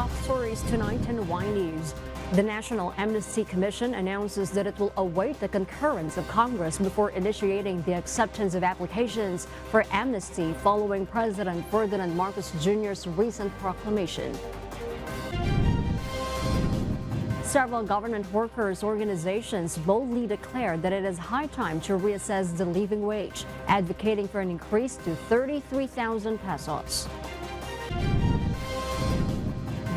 top stories tonight in Y News. The National Amnesty Commission announces that it will await the concurrence of Congress before initiating the acceptance of applications for amnesty following President Ferdinand Marcos Jr.'s recent proclamation. Several government workers' organizations boldly declared that it is high time to reassess the living wage, advocating for an increase to 33,000 pesos.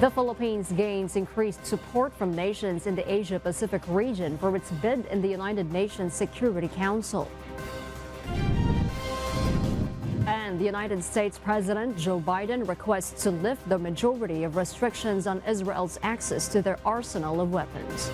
The Philippines gains increased support from nations in the Asia-Pacific region for its bid in the United Nations Security Council. And the United States President Joe Biden requests to lift the majority of restrictions on Israel's access to their arsenal of weapons.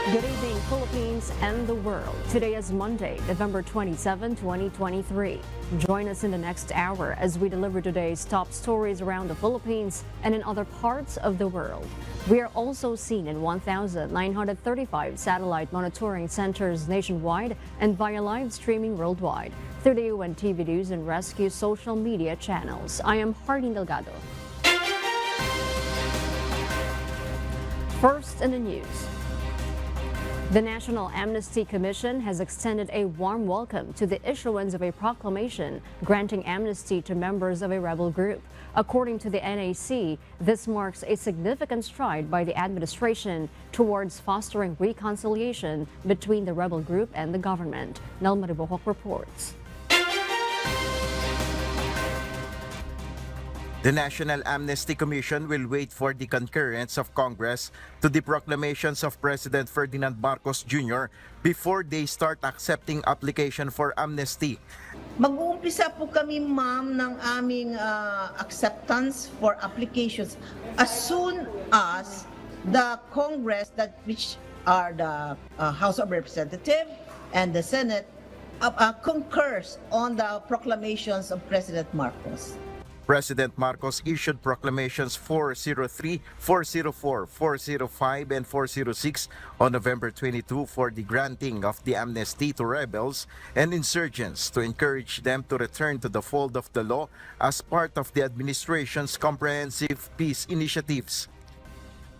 Good evening, Philippines and the world. Today is Monday, November 27, 2023. Join us in the next hour as we deliver today's top stories around the Philippines and in other parts of the world. We are also seen in 1,935 satellite monitoring centers nationwide and via live streaming worldwide through the UNTV News and Rescue social media channels. I am Hardin Delgado. First in the news. The National Amnesty Commission has extended a warm welcome to the issuance of a proclamation granting amnesty to members of a rebel group. According to the NAC, this marks a significant stride by the administration towards fostering reconciliation between the rebel group and the government. Nya Marikina reports. The National Amnesty Commission will wait for the concurrence of Congress to the proclamations of President Ferdinand Marcos Jr. before they start accepting application for amnesty. Mag-uumpisa po kami, ma'am, ng aming acceptance for applications as soon as the Congress, which are the House of Representatives and the Senate, concurs on the proclamations of President Marcos. President Marcos issued proclamations 403, 404, 405, and 406 on November 22 for the granting of the amnesty to rebels and insurgents to encourage them to return to the fold of the law as part of the administration's comprehensive peace initiatives.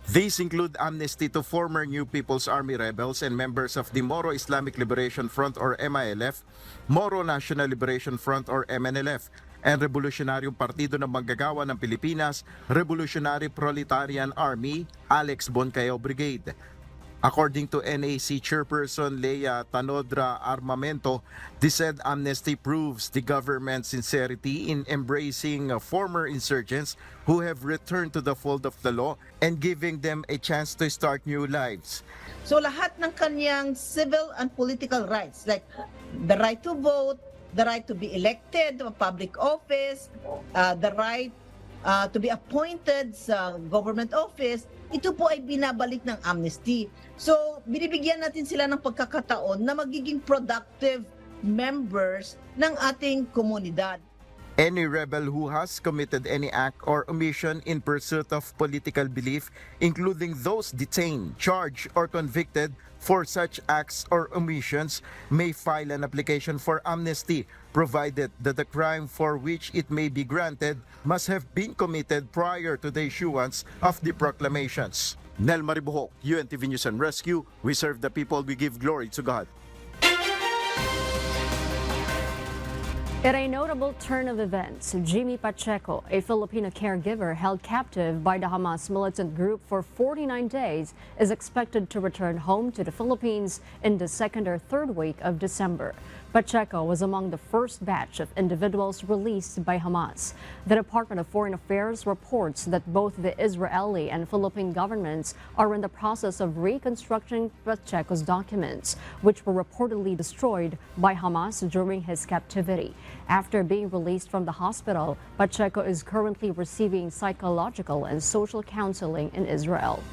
These include amnesty to former New People's Army rebels and members of the Moro Islamic Liberation Front or MILF, Moro National Liberation Front or MNLF, and Revolutionaryong Partido ng Manggagawa ng Pilipinas, Revolutionary Proletarian Army, Alex Boncayo Brigade. According to NAC Chairperson Leia Tanodra Armamento, the said amnesty proves the government's sincerity in embracing former insurgents who have returned to the fold of the law and giving them a chance to start new lives. So lahat ng kanyang civil and political rights, like the right to vote, the right to be elected to a public office, the right to be appointed sa government office, ito po ay binabalik ng amnesty. So, binibigyan natin sila ng pagkakataon na magiging productive members ng ating komunidad. Any rebel who has committed any act or omission in pursuit of political belief, including those detained, charged, or convicted for such acts or omissions, may file an application for amnesty, provided that the crime for which it may be granted must have been committed prior to the issuance of the proclamations. Nya Marikina, UNTV News and Rescue, we serve the people, we give glory to God. In a notable turn of events, Jimmy Pacheco, a Filipino caregiver held captive by the Hamas militant group for 49 days, is expected to return home to the Philippines in the second or third week of December. Pacheco was among the first batch of individuals released by Hamas. The Department of Foreign Affairs reports that both the Israeli and Philippine governments are in the process of reconstructing Pacheco's documents, which were reportedly destroyed by Hamas during his captivity. After being released from the hospital, Pacheco is currently receiving psychological and social counseling in Israel.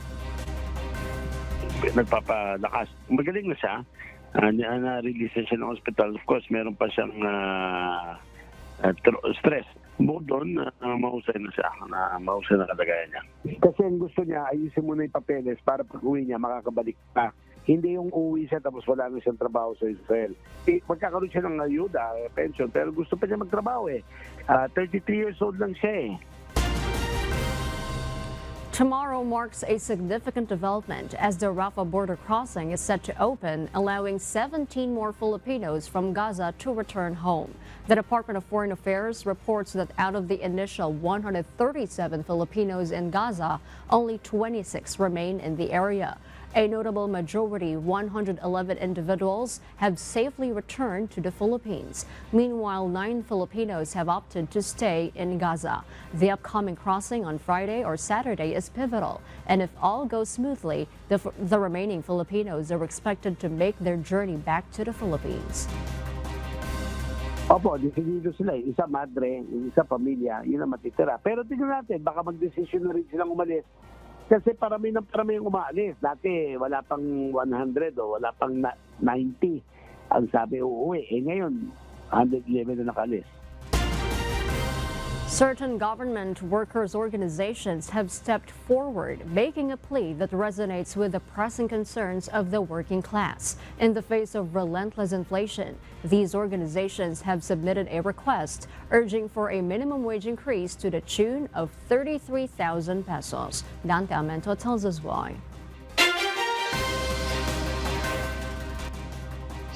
Nagpapalakas. Magaling na siya. Na-release siya ng hospital. Of course, meron pa siyang stress. Bukod doon, mahusay na siya. Mahusay na kalagayan niya. Kasi ang gusto niya, ayusin muna yung papeles para pag uwi niya, makakabalik pa Hindi yung uuwi siya tapos wala na siyang trabaho sa Israel. Magkakaroon siya ng ayuda, pension, pero gusto pa niya magtrabaho 33 years old lang siya Tomorrow marks a significant development as the Rafah border crossing is set to open, allowing 17 more Filipinos from Gaza to return home. The Department of Foreign Affairs reports that out of the initial 137 Filipinos in Gaza, only 26 remain in the area. A notable majority, 111 individuals, have safely returned to the Philippines. Meanwhile, 9 Filipinos have opted to stay in Gaza. The upcoming crossing on Friday or Saturday is pivotal, and if all goes smoothly, the remaining Filipinos are expected to make their journey back to the Philippines. Opo, decidido sila. Isa madre, isa pamilya, yun ang matitira. Pero tingnan natin, baka mag-decision na rin silang umalis. Kasi parami ng parami yung umaalis. Dati wala pang 100 o wala pang 90. Ang sabi uuwi. Ngayon, 111 na nakalis. Certain government workers' organizations have stepped forward, making a plea that resonates with the pressing concerns of the working class. In the face of relentless inflation, these organizations have submitted a request urging for a minimum wage increase to the tune of 33,000 pesos. Dante Amento tells us why.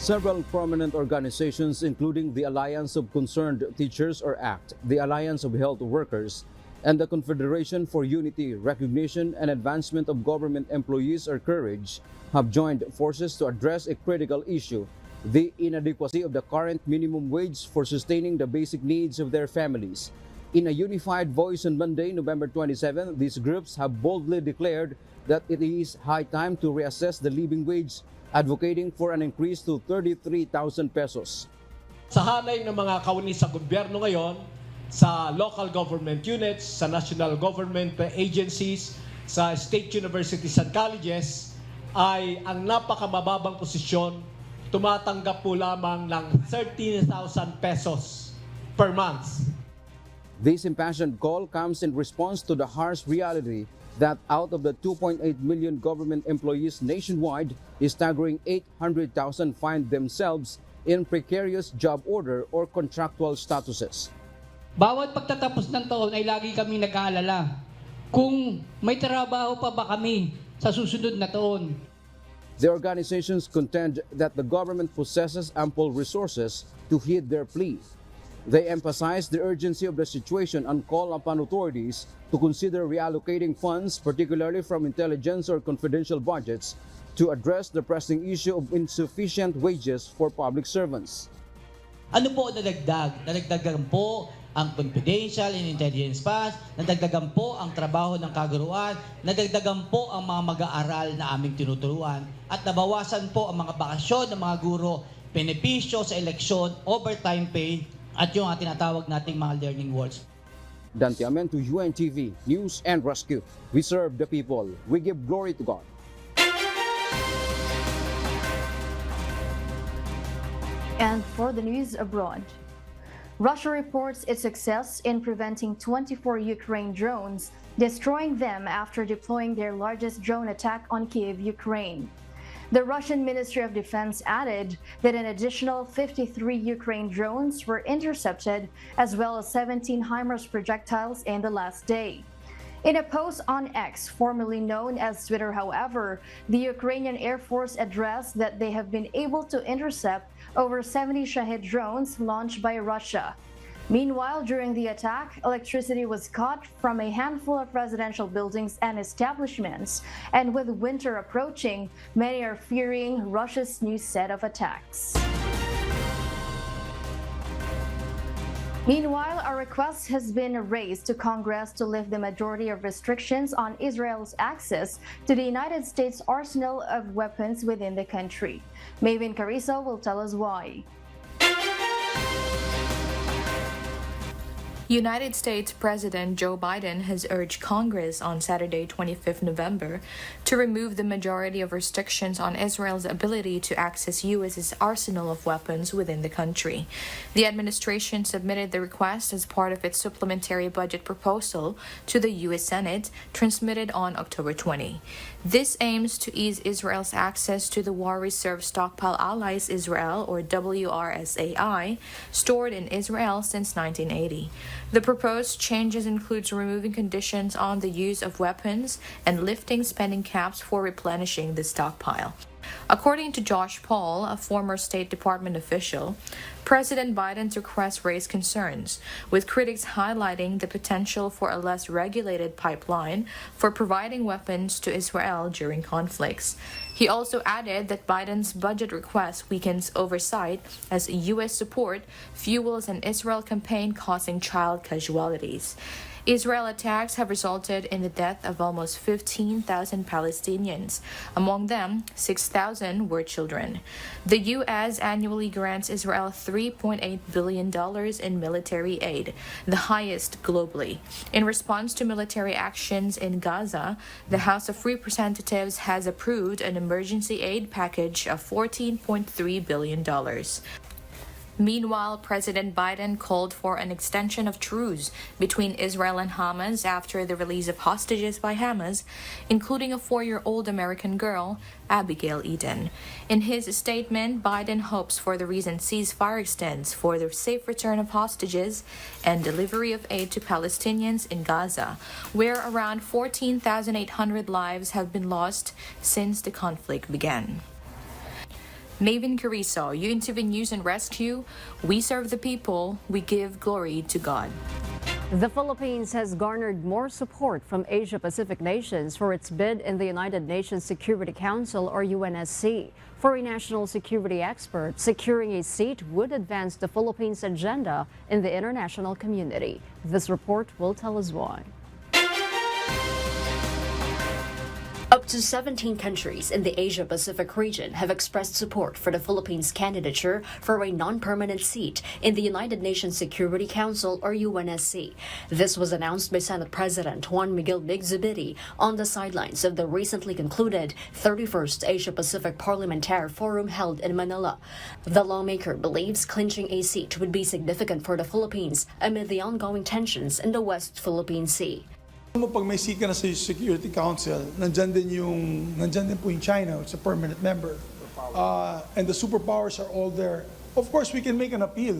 Several prominent organizations, including the Alliance of Concerned Teachers or ACT, the Alliance of Health Workers, and the Confederation for Unity, Recognition, and Advancement of Government Employees or COURAGE, have joined forces to address a critical issue, the inadequacy of the current minimum wage for sustaining the basic needs of their families. In a unified voice on Monday, November 27, these groups have boldly declared that it is high time to reassess the living wage, advocating for an increase to 33,000 pesos. Sa hanay ng mga kawani sa gobyerno ngayon, sa local government units, sa national government agencies, sa state universities and colleges, ay ang napakamababang posisyon, tumatanggap po lamang ng 13,000 pesos per month. This impassioned call comes in response to the harsh reality that out of the 2.8 million government employees nationwide, a staggering 800,000 find themselves in precarious job order or contractual statuses. Bawat pagtatapos ng taon ay lagi kami nag-aalala kung may trabaho pa ba kami sa susunod na taon. The organizations contend that the government possesses ample resources to heed their plea. They emphasize the urgency of the situation and call upon authorities to consider reallocating funds, particularly from intelligence or confidential budgets, to address the pressing issue of insufficient wages for public servants. Ano po nadagdag? Nadagdagan po ang confidential and intelligence funds, nadagdagan po ang trabaho ng kaguruan, nadagdagan po ang mga mag-aaral na aming tinuturuan, at nabawasan po ang mga bakasyon ng mga guro, benepisyo sa eleksyon, overtime pay, at yung tinatawag nating mga learning awards. Dante Amento, UNTV, News and Rescue. We serve the people. We give glory to God. And for the news abroad, Russia reports its success in preventing 24 Ukraine drones, destroying them after deploying their largest drone attack on Kyiv, Ukraine. The Russian Ministry of Defense added that an additional 53 Ukraine drones were intercepted, as well as 17 HIMARS projectiles in the last day. In a post on X, formerly known as Twitter, however, the Ukrainian Air Force addressed that they have been able to intercept over 70 Shahed drones launched by Russia. Meanwhile, during the attack, electricity was cut from a handful of residential buildings and establishments, and with winter approaching, many are fearing Russia's new set of attacks. Meanwhile, a request has been raised to Congress to lift the majority of restrictions on Israel's access to the United States arsenal of weapons within the country. Maven Carrizo will tell us why. United States President Joe Biden has urged Congress on Saturday, 25th November, to remove the majority of restrictions on Israel's ability to access U.S.'s arsenal of weapons within the country. The administration submitted the request as part of its supplementary budget proposal to the U.S. Senate, transmitted on October 20. This aims to ease Israel's access to the War Reserve Stockpile Allies Israel, or WRSAI, stored in Israel since 1980. The proposed changes includes removing conditions on the use of weapons and lifting spending caps for replenishing the stockpile. According to Josh Paul, a former State Department official, President Biden's request raised concerns, with critics highlighting the potential for a less regulated pipeline for providing weapons to Israel during conflicts. He also added that Biden's budget request weakens oversight as U.S. support fuels an Israel campaign causing child casualties. Israel attacks have resulted in the death of almost 15,000 Palestinians. Among them, 6,000 were children. The U.S. annually grants Israel $3.8 billion in military aid, the highest globally. In response to military actions in Gaza, the House of Representatives has approved an emergency aid package of $14.3 billion. Meanwhile, President Biden called for an extension of truce between Israel and Hamas after the release of hostages by Hamas, including a 4-year-old American girl, Abigail Eden. In his statement, Biden hopes for the recent ceasefire extends for the safe return of hostages and delivery of aid to Palestinians in Gaza, where around 14,800 lives have been lost since the conflict began. Maven Carrizo, UNTV News and Rescue. We serve the people, we give glory to God. The Philippines has garnered more support from Asia-Pacific nations for its bid in the United Nations Security Council, or UNSC. For a national security expert, securing a seat would advance the Philippines' agenda in the international community. This report will tell us why. Up to 17 countries in the Asia-Pacific region have expressed support for the Philippines' candidature for a non-permanent seat in the United Nations Security Council, or UNSC. This was announced by Senate President Juan Miguel Bigzubiri on the sidelines of the recently concluded 31st Asia-Pacific Parliamentary Forum held in Manila. The lawmaker believes clinching a seat would be significant for the Philippines amid the ongoing tensions in the West Philippine Sea. Pag may seat ka na sa Security Council, nandyan din po yung China, it's a permanent member. And the superpowers are all there. Of course, we can make an appeal.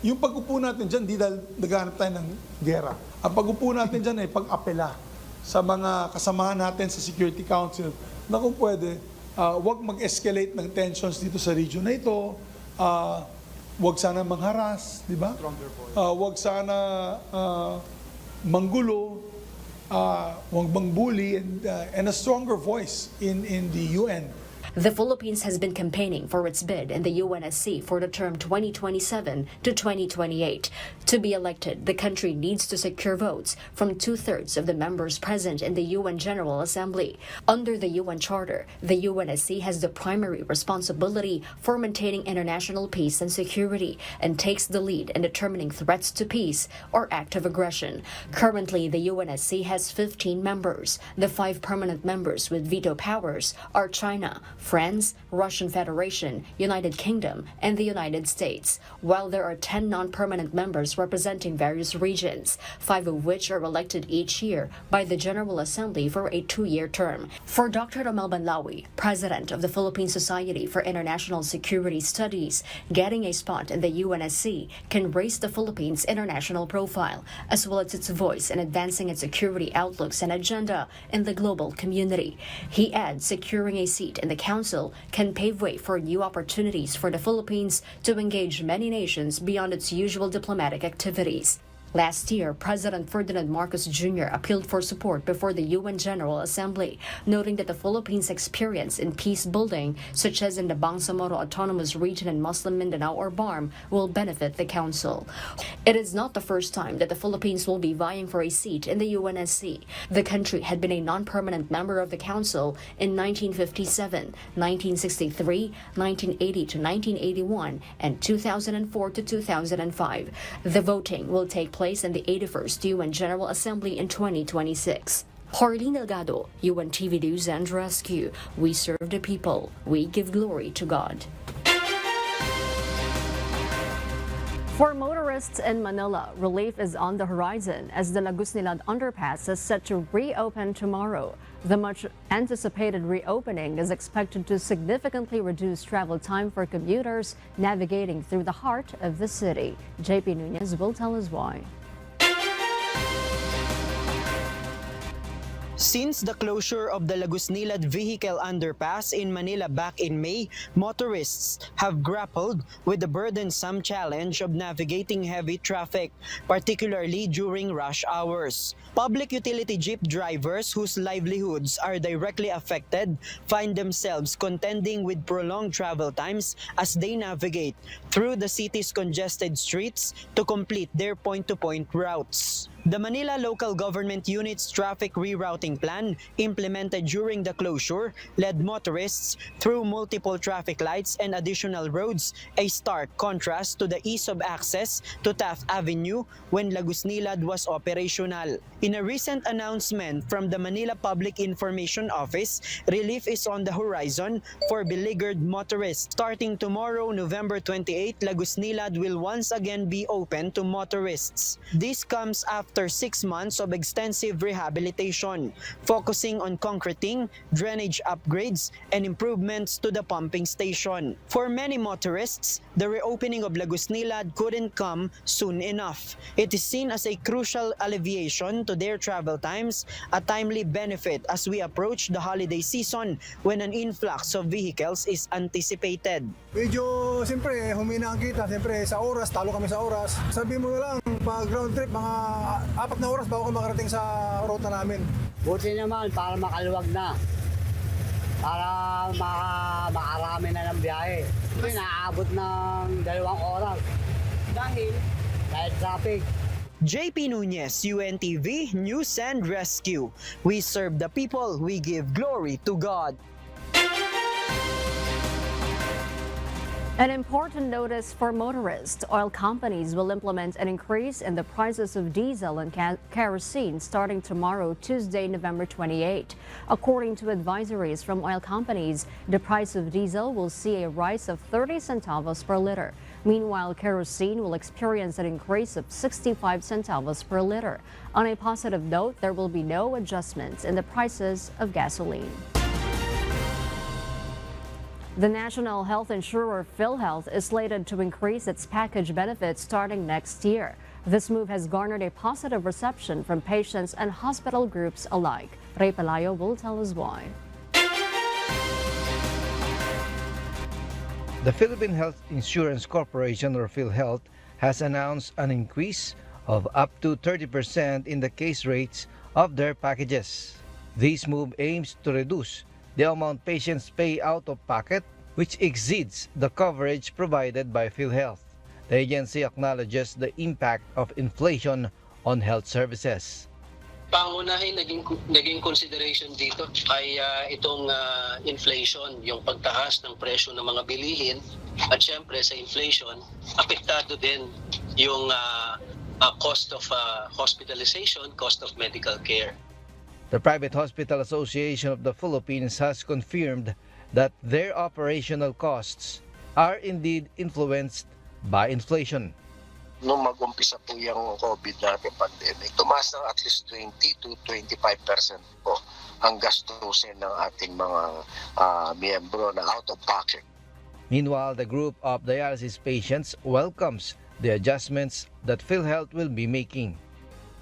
Yung pag-upo natin dyan, di dahil naghanap tayo ng gera. Ang pag-upo natin dyan ay pag-apela sa mga kasamahan natin sa Security Council na kung pwede, wag mag-escalate ng tensions dito sa region na ito, wag sana mangharas, di ba? Wag sana manggulo, wag bang bully, and a stronger voice in the UN. The Philippines has been campaigning for its bid in the UNSC for the term 2027 to 2028. To be elected, the country needs to secure votes from 2/3 of the members present in the UN General Assembly. Under the UN Charter, the UNSC has the primary responsibility for maintaining international peace and security and takes the lead in determining threats to peace or act of aggression. Currently, the UNSC has 15 members. The 5 permanent members with veto powers are China, France, Russian Federation, United Kingdom, and the United States, while there are 10 non-permanent members representing various regions, 5 of which are elected each year by the General Assembly for a 2-year term. For Dr. Romel Banlawi, president of the Philippine Society for International Security Studies, getting a spot in the UNSC can raise the Philippines' international profile, as well as its voice in advancing its security outlooks and agenda in the global community. He adds securing a seat in the Council can pave way for new opportunities for the Philippines to engage many nations beyond its usual diplomatic activities. Last year, President Ferdinand Marcos Jr. appealed for support before the UN General Assembly, noting that the Philippines' experience in peace building, such as in the Bangsamoro Autonomous Region in Muslim Mindanao or BARM, will benefit the Council. It is not the first time that the Philippines will be vying for a seat in the UNSC. The country had been a non-permanent member of the Council in 1957, 1963, 1980 to 1981, and 2004 to 2005. The voting will take place in the 81st UN General Assembly in 2026. Harleen Delgado, UNTV News and Rescue. We serve the people. We give glory to God. For motorists in Manila, relief is on the horizon as the Lagusnilad underpass is set to reopen tomorrow. The much-anticipated reopening is expected to significantly reduce travel time for commuters navigating through the heart of the city. JP Nunez will tell us why. Since the closure of the Lagusnilad vehicle underpass in Manila back in May, motorists have grappled with the burdensome challenge of navigating heavy traffic, particularly during rush hours. Public utility jeep drivers whose livelihoods are directly affected find themselves contending with prolonged travel times as they navigate through the city's congested streets to complete their point-to-point routes. The Manila Local Government Unit's traffic rerouting plan implemented during the closure led motorists through multiple traffic lights and additional roads, a stark contrast to the ease of access to Taft Avenue when Lagusnilad was operational. In a recent announcement from the Manila Public Information Office, relief is on the horizon for beleaguered motorists. Starting tomorrow, November 28, Lagusnilad will once again be open to motorists. This comes after 6 months of extensive rehabilitation, focusing on concreting, drainage upgrades, and improvements to the pumping station. For many motorists, the reopening of Lagusnilad couldn't come soon enough. It is seen as a crucial alleviation to their travel times, a timely benefit as we approach the holiday season when an influx of vehicles is anticipated. Medyo, siyempre, humina ang kita. Siyempre, sa oras, talo kami sa oras. Sabi mo na lang, pag ground trip, mga 4 na oras bago ka makarating sa ruta namin. Buti naman para makaluwag na. Para makarami na ng biyahe. Hindi naaabot ng 2 oras. Dahil traffic. JP Nunez, UNTV News and Rescue. We serve the people, we give glory to God. An important notice for motorists. Oil companies will implement an increase in the prices of diesel and kerosene starting tomorrow, Tuesday, November 28. According to advisories from oil companies, the price of diesel will see a rise of 30 centavos per liter. Meanwhile, kerosene will experience an increase of 65 centavos per liter. On a positive note, there will be no adjustments in the prices of gasoline. The national health insurer PhilHealth is slated to increase its package benefits starting next year. This move has garnered a positive reception from patients and hospital groups alike. Ray Palayo will tell us why. The Philippine Health Insurance Corporation, or PhilHealth, has announced an increase of up to 30% in the case rates of their packages. This move aims to reduce the amount patients pay out of pocket, which exceeds the coverage provided by PhilHealth. The agency acknowledges the impact of inflation on health services. Pangunahin naging consideration dito ay itong inflation, yung pagtaas ng presyo ng mga bilihin, at syempre sa inflation, apektado din yung cost of hospitalization, cost of medical care. The Private Hospital Association of the Philippines has confirmed that their operational costs are indeed influenced by inflation. Nung mag-umpisa po yung COVID natin pandemic, tumaas ng at least 20 to 25% po ang gastusin ng ating mga miyembro na out of pocket. Meanwhile, the group of dialysis patients welcomes the adjustments that PhilHealth will be making.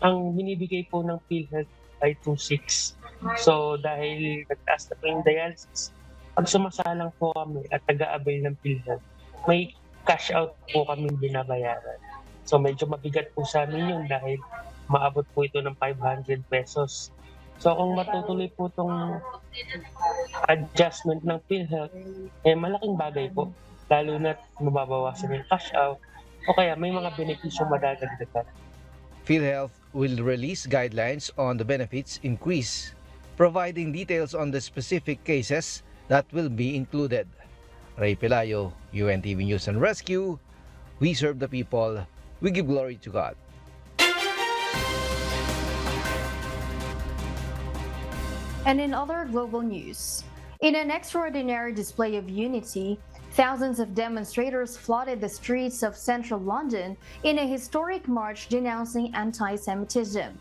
Ang binibigay po ng PhilHealth ay 2.6. So dahil nagtaas na po yung dialysis, pag sumasalang po kami at taga-avail ng PhilHealth, may cash out po kami binabayaran. So medyo mabigat po sa amin yun dahil maabot po ito ng 500 pesos. So kung matutuloy po itong adjustment ng PhilHealth, malaking bagay po. Lalo na mababawasan yung cash out o kaya may mga benepisyong madadagdagan. PhilHealth will release guidelines on the benefits increase, providing details on the specific cases that will be included. Ray Pelayo, UNTV News and Rescue. We serve the people. We give glory to God. And in other global news, in an extraordinary display of unity, thousands of demonstrators flooded the streets of central London in a historic march denouncing anti-Semitism.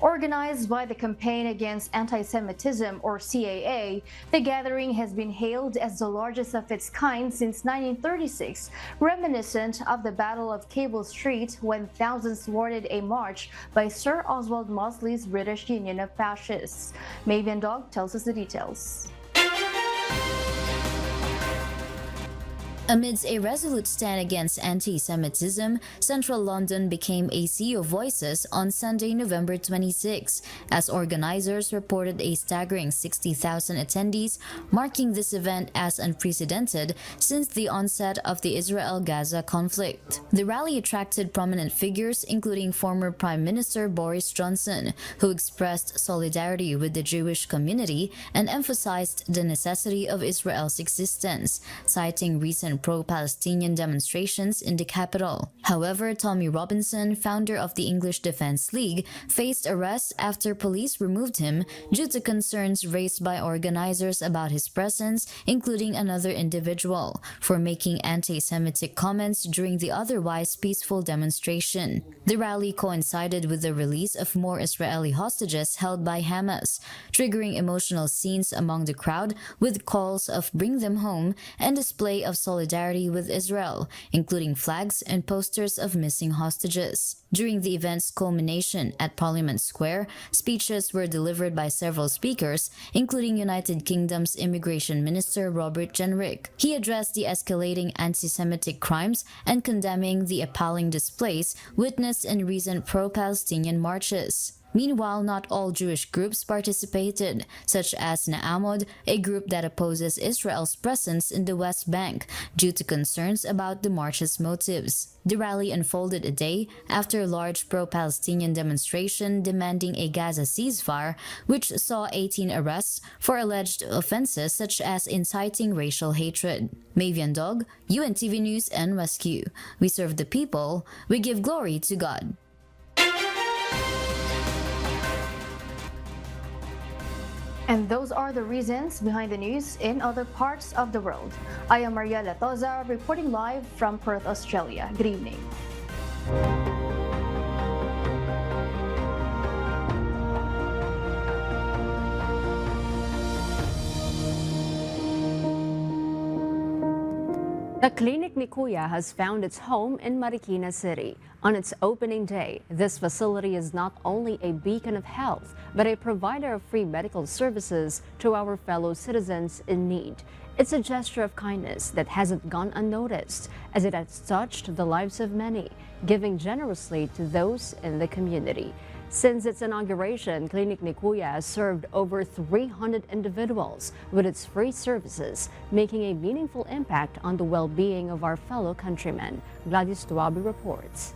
Organized by the Campaign Against Anti-Semitism, or CAA, the gathering has been hailed as the largest of its kind since 1936, reminiscent of the Battle of Cable Street when thousands thwarted a march by Sir Oswald Mosley's British Union of Fascists. Mavian Dog tells us the details. Amidst a resolute stand against anti-Semitism, central London became a sea of voices on Sunday, November 26, as organizers reported a staggering 60,000 attendees, marking this event as unprecedented since the onset of the Israel-Gaza conflict. The rally attracted prominent figures including former Prime Minister Boris Johnson, who expressed solidarity with the Jewish community and emphasized the necessity of Israel's existence, citing recent pro-Palestinian demonstrations in the capital. However, Tommy Robinson, founder of the English Defence League, faced arrest after police removed him due to concerns raised by organizers about his presence, including another individual, for making anti-Semitic comments during the otherwise peaceful demonstration. The rally coincided with the release of more Israeli hostages held by Hamas, triggering emotional scenes among the crowd with calls of "bring them home" and display of solidarity with Israel, including flags and posters of missing hostages. During the event's culmination at Parliament Square, speeches were delivered by several speakers, including United Kingdom's Immigration Minister Robert Jenrick. He addressed the escalating anti-Semitic crimes and condemning the appalling displays witnessed in recent pro-Palestinian marches. Meanwhile, not all Jewish groups participated, such as Na'amod, a group that opposes Israel's presence in the West Bank due to concerns about the march's motives. The rally unfolded a day after a large pro-Palestinian demonstration demanding a Gaza ceasefire, which saw 18 arrests for alleged offenses such as inciting racial hatred. Mavian Dog, UNTV News and Rescue. We serve the people, we give glory to God. And those are the reasons behind the news in other parts of the world. I am Maria Latoza, reporting live from Perth, Australia. Good evening. The Clinic ni Kuya has found its home in Marikina City. On its opening day, this facility is not only a beacon of health, but a provider of free medical services to our fellow citizens in need. It's a gesture of kindness that hasn't gone unnoticed, as it has touched the lives of many, giving generously to those in the community. Since its inauguration, Clinic ni Kuya has served over 300 individuals with its free services, making a meaningful impact on the well-being of our fellow countrymen. Gladys Tuabi reports.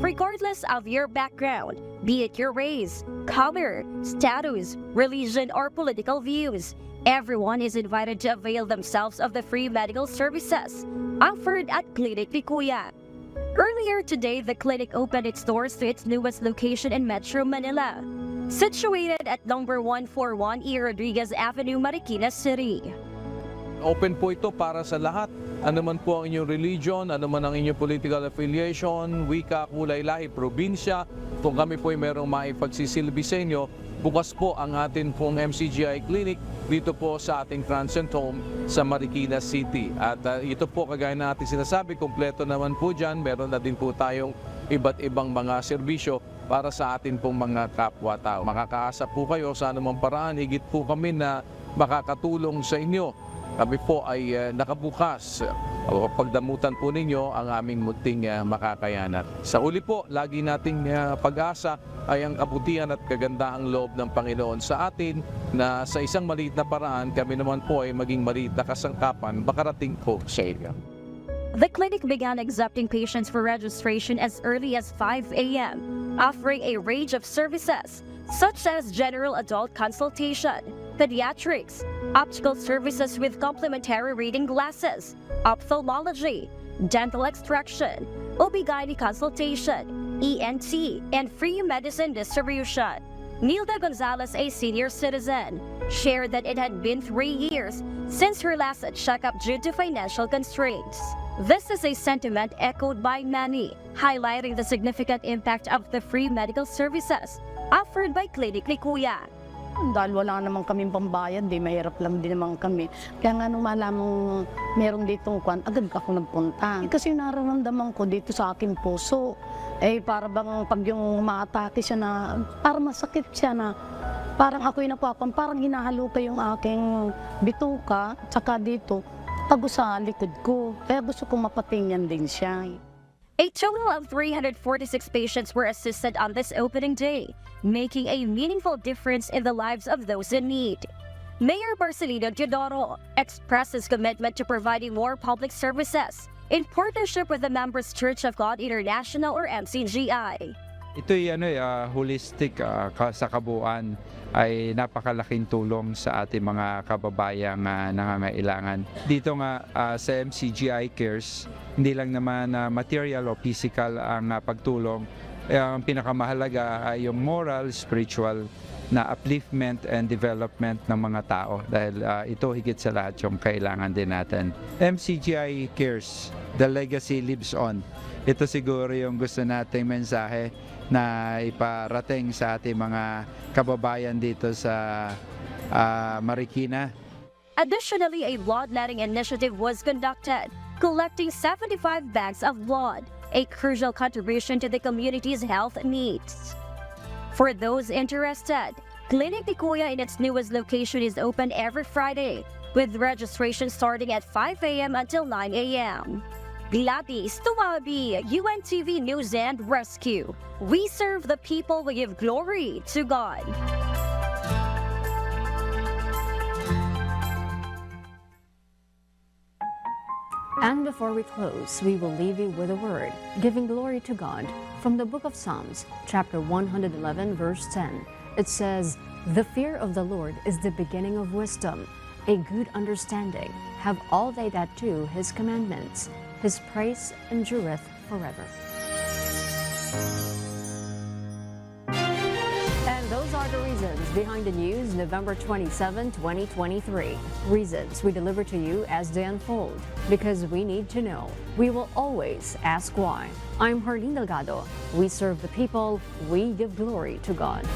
Regardless of your background, be it your race, color, status, religion, or political views, everyone is invited to avail themselves of the free medical services offered at Clinic ni Kuya. Earlier today, the clinic opened its doors to its newest location in Metro Manila, situated at number 141 E. Rodriguez Avenue, Marikina City. Open po ito para sa lahat. Ano man po ang inyong religion, ano man ang inyong political affiliation, wika, kulay, lahi, probinsya. Kung kami po ay merong maipagsisilbi sa inyo, bukas po ang atin pong MCGI Clinic dito po sa ating Transient Home sa Marikina City. At ito po, kagaya na ating sinasabi, kompleto naman po dyan. Meron na din po tayong iba't ibang mga serbisyo para sa atin pong mga kapwa-tao. Makakaasa po kayo sa anumang paraan, higit po kami na makakatulong sa inyo. kami po ay nakabukas. Pagdamutan po ninyo ang aming munting makakayanan. Sa uli po, lagi nating pag-asa ay ang kabutihan at kagandahang loob ng Panginoon sa atin na sa isang maliit na paraan kami naman po ay maging maliit na kasangkapan makarating po sa iyo. The clinic began accepting patients for registration as early as 5 a.m., offering a range of services such as general adult consultation, pediatrics, optical services with complementary reading glasses, ophthalmology, dental extraction, OB/GYN consultation, ENT, and free medicine distribution. Nilda Gonzalez, a senior citizen, shared that it had been 3 years since her last checkup due to financial constraints. This is a sentiment echoed by many, highlighting the significant impact of the free medical services offered by Clinic ni Kuya. Dahil wala naman kaming pambayad, mahirap lang din naman kami. Kaya nga nung malamang meron ditong kwan, agad ako nagpunta. Kasi nararamdaman ko dito sa aking puso, para bang pag yung umaatake siya na, parang masakit siya na, parang ako'y napapan, parang hinahaluka yung aking bituka, tsaka dito, tago sa likod ko. Kaya gusto kong mapatingnan din siya. A total of 346 patients were assisted on this opening day, making a meaningful difference in the lives of those in need. Mayor Marcelino Teodoro expressed his commitment to providing more public services in partnership with the Members Church of God International or MCGI. Ito'y holistic sa kabuuan ay napakalaking tulong sa ating mga kababayang nangangailangan. Dito nga sa MCGI Cares, hindi lang naman material o physical ang pagtulong. Ang pinakamahalaga ay yung moral, spiritual na upliftment and development ng mga tao dahil ito higit sa lahat yung kailangan din natin. MCGI Cares, the legacy lives on. Ito siguro yung gusto nating mensahe na iparating sa ating mga kababayan dito sa Marikina. Additionally, a bloodletting initiative was conducted, collecting 75 bags of blood, a crucial contribution to the community's health needs. For those interested, Clinic ni Kuya in its newest location is open every Friday, with registration starting at 5 a.m. until 9 a.m. Gladys Tuwabi, UNTV News and Rescue. We serve the people, we give glory to God. And before we close, we will leave you with a word, giving glory to God. From the book of Psalms, chapter 111, verse 10, it says, "The fear of the Lord is the beginning of wisdom. A good understanding have all they that do his commandments. His praise endureth forever." And those are the reasons behind the news, November 27, 2023. Reasons we deliver to you as they unfold, because we need to know. We will always ask why. I'm Herlene Delgado. We serve the people. We give glory to God.